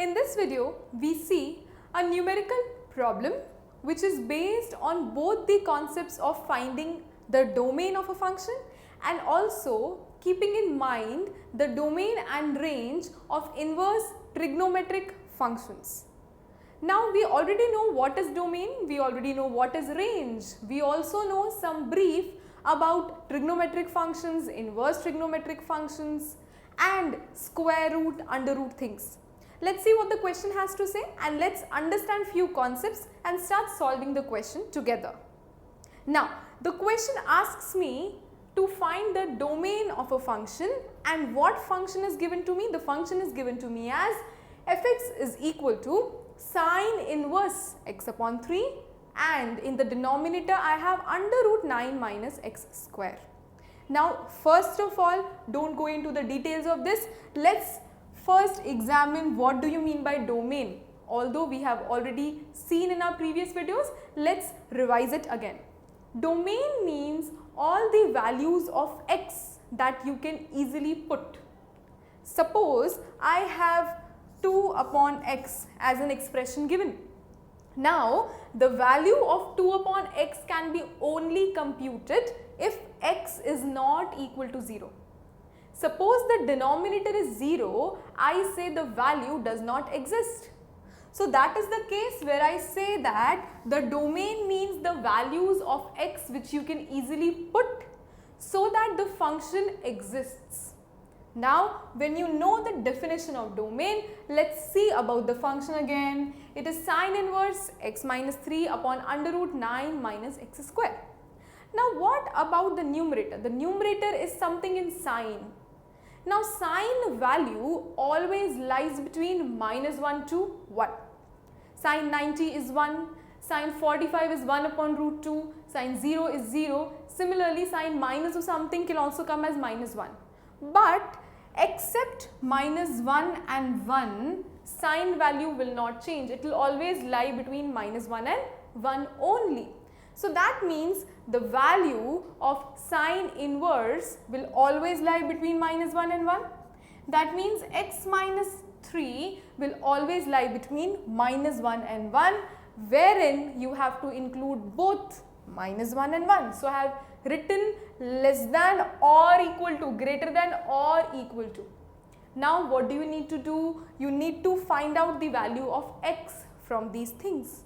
In this video, we see a numerical problem which is based on both the concepts of finding the domain of a function and also keeping in mind the domain and range of inverse trigonometric functions. Now we already know what is domain, we already know what is range, we also know some brief about trigonometric functions, inverse trigonometric functions and square root, under root things. Let's see what the question has to say and let's understand few concepts and start solving the question together. Now the question asks me to find the domain of a function, and what function is given to me? The function is given to me as fx is equal to sine inverse x upon 3 and in the denominator I have under root 9 minus x square. Now first of all, don't go into the details of this. Let's first examine what do you mean by domain. Although we have already seen in our previous videos, let's revise it again. Domain means all the values of x that you can easily put. Suppose I have 2 upon x as an expression given. Now the value of 2 upon x can be only computed if x is not equal to 0. Suppose the denominator is 0, I say the value does not exist. So that is the case where I say that the domain means the values of x which you can easily put so that the function exists. Now when you know the definition of domain, let's see about the function again. It is sine inverse x minus 3 upon under root 9 minus x square. Now what about the numerator? The numerator is something in sine. Now sine value always lies between minus 1 to 1. Sine 90 is 1, sine 45 is 1 upon root 2, sine 0 is 0. Similarly, sine minus of something can also come as minus 1. But except minus 1 and 1, sine value will not change. It will always lie between minus 1 and 1 only. So that means the value of sine inverse will always lie between minus 1 and 1. That means x minus 3 will always lie between minus 1 and 1, wherein you have to include both minus 1 and 1. So I have written less than or equal to, greater than or equal to. Now what do you need to do? You need to find out the value of x from these things.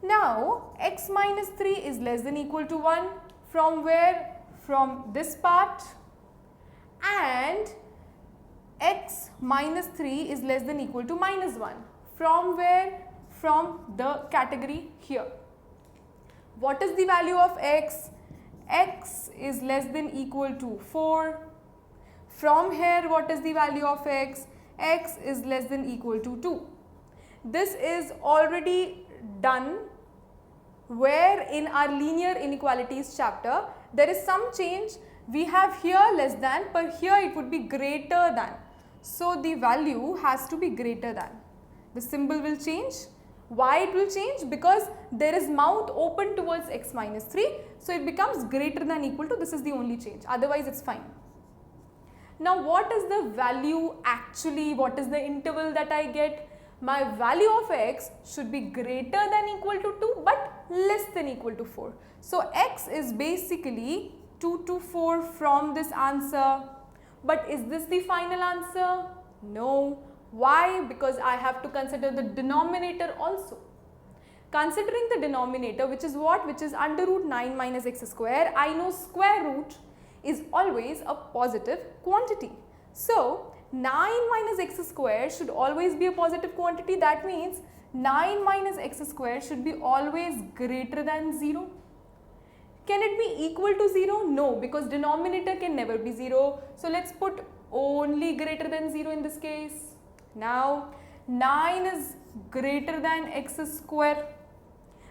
Now x minus 3 is less than equal to 1 from where? From this part, and x minus 3 is less than equal to minus 1 from where? From the category here. What is the value of x? X is less than equal to 4. From here, what is the value of x? X is less than equal to 2. This is already done where in our linear inequalities chapter there is some change. We have here less than, but here it would be greater than. So the value has to be greater than. The symbol will change. Why it will change? Because there is mouth open towards x minus 3. So it becomes greater than equal to, this is the only change. Otherwise it's fine. Now what is the value actually? What is the interval that I get? My value of x should be greater than equal to 2 but less than equal to 4. So x is basically 2 to 4 from this answer. But is this the final answer? No. Why? Because I have to consider the denominator also. Considering the denominator, which is what? Which is under root 9 minus x square, I know square root is always a positive quantity. So 9 minus x square should always be a positive quantity. That means 9 minus x square should be always greater than 0. Can it be equal to 0? No, because denominator can never be 0. So let's put only greater than 0 in this case. Now 9 is greater than x square.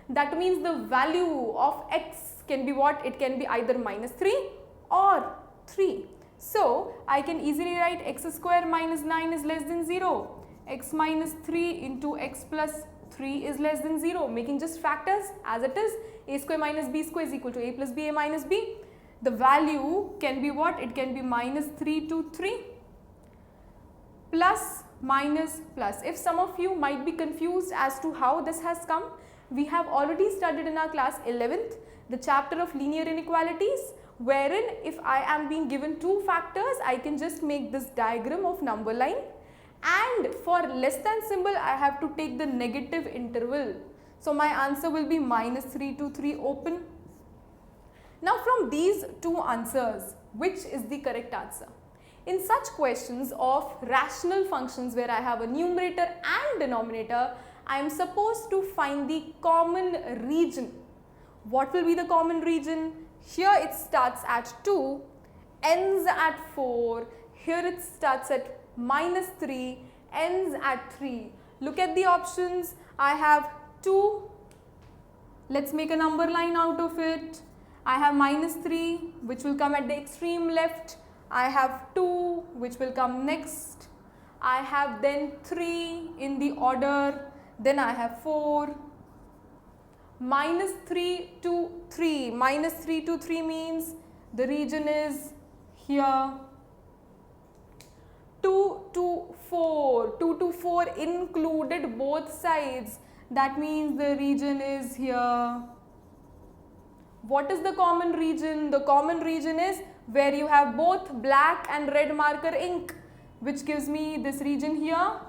That means the value of x can be what? It can be either minus 3 or 3. So I can easily write x square minus 9 is less than 0. X minus 3 into x plus 3 is less than 0. Making just factors as it is. A square minus b square is equal to a plus b, a minus b. The value can be what? It can be minus 3 to 3 plus minus plus. If some of you might be confused as to how this has come, we have already studied in our class 11th the chapter of linear inequalities, wherein if I am being given two factors, I can just make this diagram of number line, and for less than symbol I have to take the negative interval. So my answer will be minus 3 to 3 open. Now from these two answers, which is the correct answer? In such questions of rational functions where I have a numerator and denominator, I am supposed to find the common region. What will be the common region? Here it starts at 2, ends at 4, here it starts at minus 3, ends at 3. Look at the options. I have 2, let's make a number line out of it. I have minus 3 which will come at the extreme left. I have 2 which will come next. I have then 3 in the order. Then I have 4. Minus 3 to 3. Minus 3 to 3 means the region is here. 2 to 4. 2 to 4 included both sides. That means the region is here. What is the common region? The common region is where you have both black and red marker ink, which gives me this region here.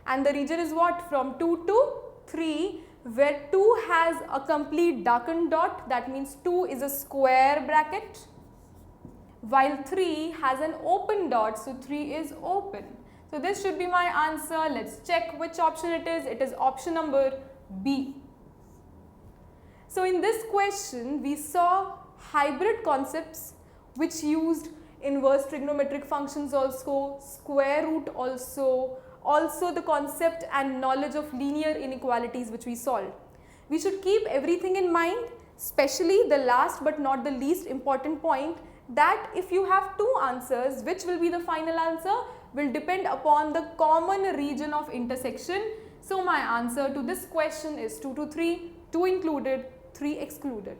And the region is what? From 2 to 3, where 2 has a complete darkened dot. That means 2 is a square bracket, while 3 has an open dot. So 3 is open. So this should be my answer. Let's check which option it is. It is option number B. So in this question, we saw hybrid concepts which used inverse trigonometric functions also, square root also the concept and knowledge of linear inequalities which we solved. We should keep everything in mind, especially the last but not the least important point, that if you have two answers, which will be the final answer will depend upon the common region of intersection. So my answer to this question is 2 to 3, 2 included, 3 excluded.